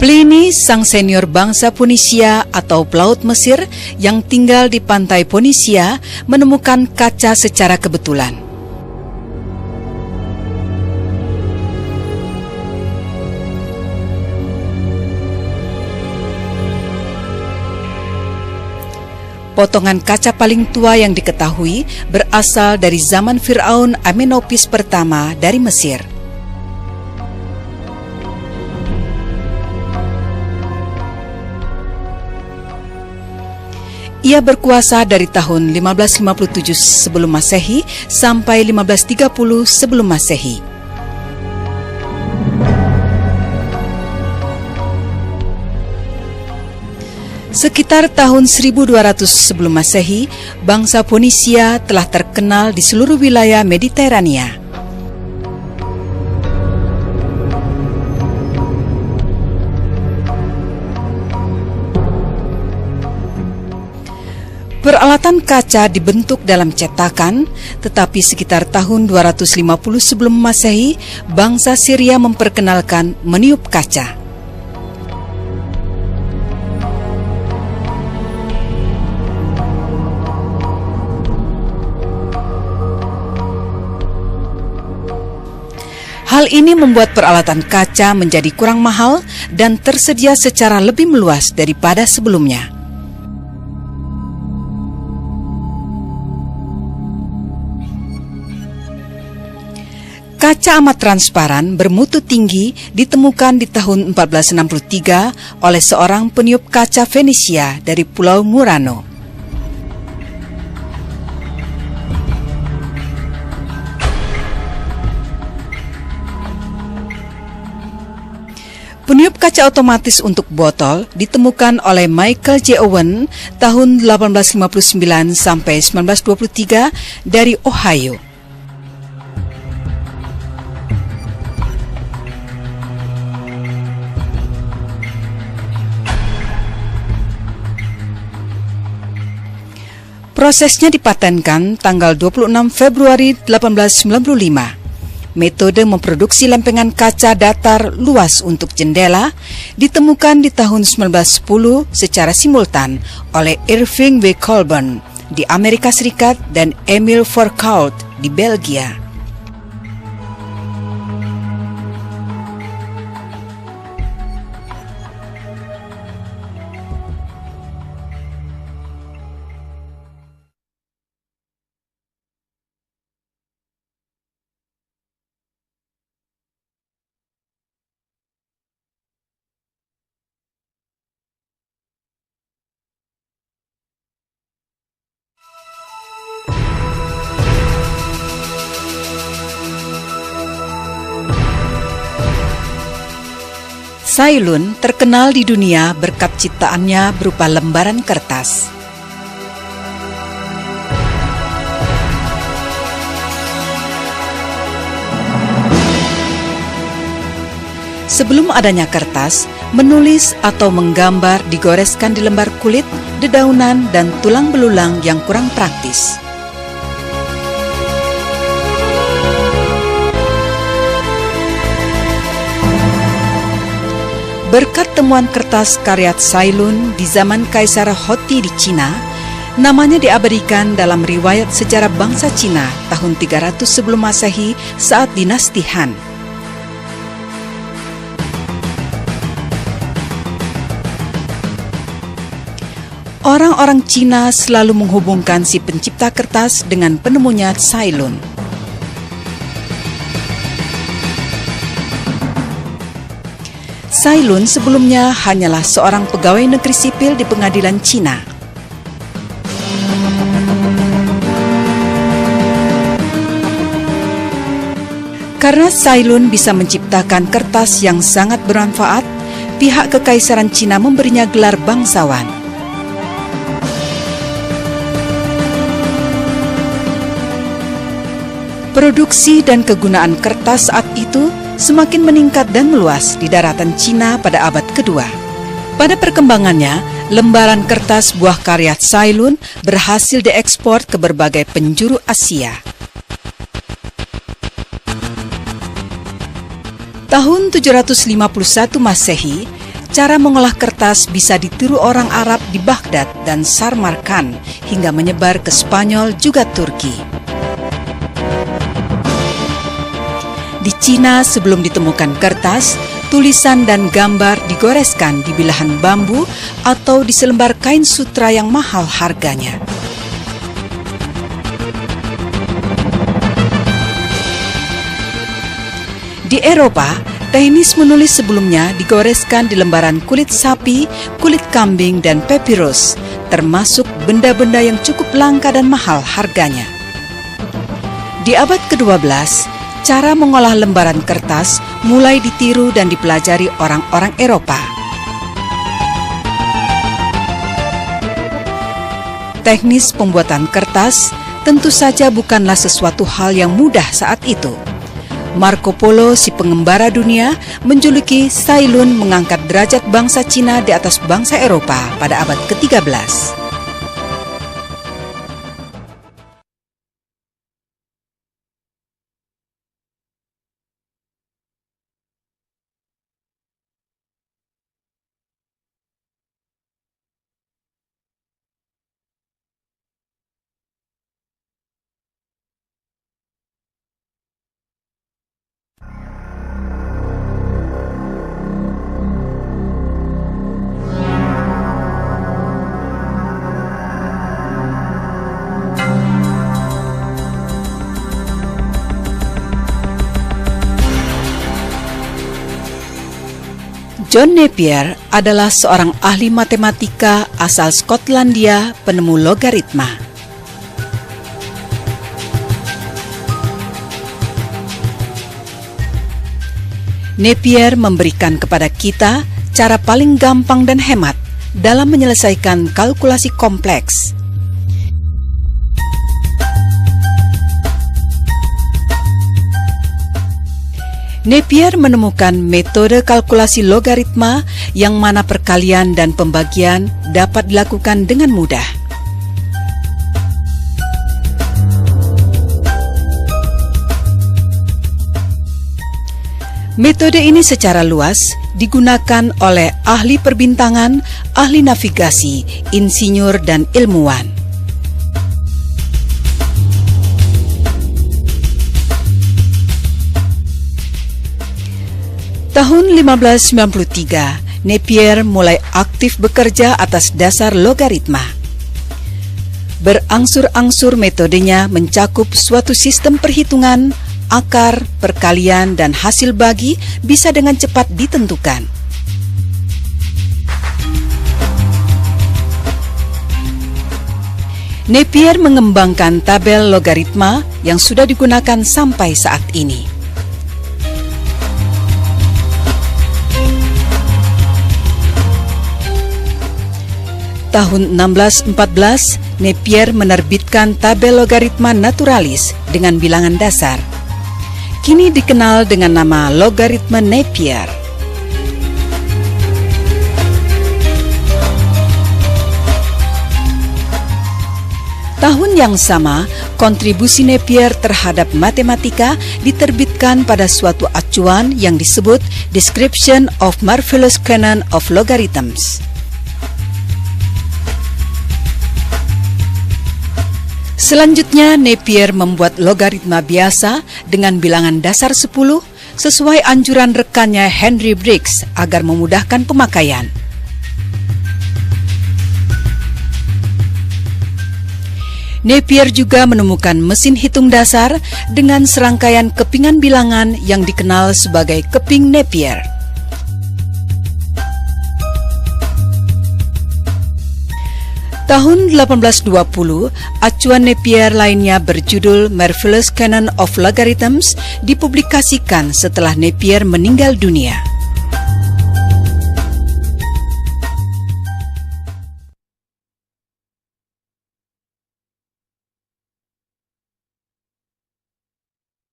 Pliny, sang senior bangsa Ponisia atau pelaut Mesir yang tinggal di pantai Ponisia, menemukan kaca secara kebetulan. Potongan kaca paling tua yang diketahui berasal dari zaman Firaun Amenopis pertama dari Mesir. Ia berkuasa dari tahun 1557 sebelum Masehi sampai 1530 sebelum Masehi. Sekitar tahun 1200 sebelum Masehi, bangsa Ponisia telah terkenal di seluruh wilayah Mediterania. Peralatan kaca dibentuk dalam cetakan, tetapi sekitar tahun 250 sebelum Masehi, bangsa Syria memperkenalkan meniup kaca. Hal ini membuat peralatan kaca menjadi kurang mahal dan tersedia secara lebih meluas daripada sebelumnya. Kaca amat transparan bermutu tinggi ditemukan di tahun 1463 oleh seorang peniup kaca Fenisia dari Pulau Murano. Peniup kaca otomatis untuk botol ditemukan oleh Michael J. Owen tahun 1859 sampai 1923 dari Ohio. Prosesnya dipatenkan tanggal 26 Februari 1895. Metode memproduksi lempengan kaca datar luas untuk jendela ditemukan di tahun 1910 secara simultan oleh Irving W. Colburn di Amerika Serikat dan Emile Fourcault di Belgia. Sailun terkenal di dunia berkat ciptaannya berupa lembaran kertas. Sebelum adanya kertas, menulis atau menggambar digoreskan di lembar kulit, dedaunan, dan tulang belulang yang kurang praktis. Berkat temuan kertas karya Sailun di zaman Kaisar Hoti di Cina, namanya diabadikan dalam riwayat sejarah bangsa Cina tahun 300 sebelum Masehi saat dinasti Han. Orang-orang Cina selalu menghubungkan si pencipta kertas dengan penemunya Sailun. Sailun sebelumnya hanyalah seorang pegawai negeri sipil di pengadilan Cina. Karena Sailun bisa menciptakan kertas yang sangat bermanfaat, pihak Kekaisaran Cina memberinya gelar bangsawan. Produksi dan kegunaan kertas saat itu semakin meningkat dan meluas di daratan Cina pada abad kedua. Pada perkembangannya, lembaran kertas buah karya Sailun berhasil diekspor ke berbagai penjuru Asia. Tahun 751 Masehi, cara mengolah kertas bisa ditiru orang Arab di Baghdad dan Samarkand hingga menyebar ke Spanyol juga Turki. Di Cina sebelum ditemukan kertas, tulisan dan gambar digoreskan di bilahan bambu atau di selembar kain sutra yang mahal harganya. Di Eropa, teknis menulis sebelumnya digoreskan di lembaran kulit sapi, kulit kambing, dan papirus, termasuk benda-benda yang cukup langka dan mahal harganya. Di abad ke-12, cara mengolah lembaran kertas mulai ditiru dan dipelajari orang-orang Eropa. Teknis pembuatan kertas tentu saja bukanlah sesuatu hal yang mudah saat itu. Marco Polo, si pengembara dunia, menjuluki Cailun mengangkat derajat bangsa Cina di atas bangsa Eropa pada abad ke-13. John Napier adalah seorang ahli matematika asal Skotlandia, penemu logaritma. Napier memberikan kepada kita cara paling gampang dan hemat dalam menyelesaikan kalkulasi kompleks. Napier menemukan metode kalkulasi logaritma yang mana perkalian dan pembagian dapat dilakukan dengan mudah. Metode ini secara luas digunakan oleh ahli perbintangan, ahli navigasi, insinyur, dan ilmuwan. Tahun 1593, Napier mulai aktif bekerja atas dasar logaritma. Berangsur-angsur metodenya mencakup suatu sistem perhitungan, akar, perkalian, dan hasil bagi bisa dengan cepat ditentukan. Napier mengembangkan tabel logaritma yang sudah digunakan sampai saat ini. Tahun 1614, Napier menerbitkan tabel logaritma naturalis dengan bilangan dasar. Kini dikenal dengan nama logaritma Napier. Tahun yang sama, kontribusi Napier terhadap matematika diterbitkan pada suatu acuan yang disebut Description of Marvelous Canon of Logarithms. Selanjutnya, Napier membuat logaritma biasa dengan bilangan dasar 10 sesuai anjuran rekannya Henry Briggs agar memudahkan pemakaian. Napier juga menemukan mesin hitung dasar dengan serangkaian kepingan bilangan yang dikenal sebagai keping Napier. Tahun 1820, acuan Napier lainnya berjudul Marvelous Canon of Logarithms dipublikasikan setelah Napier meninggal dunia.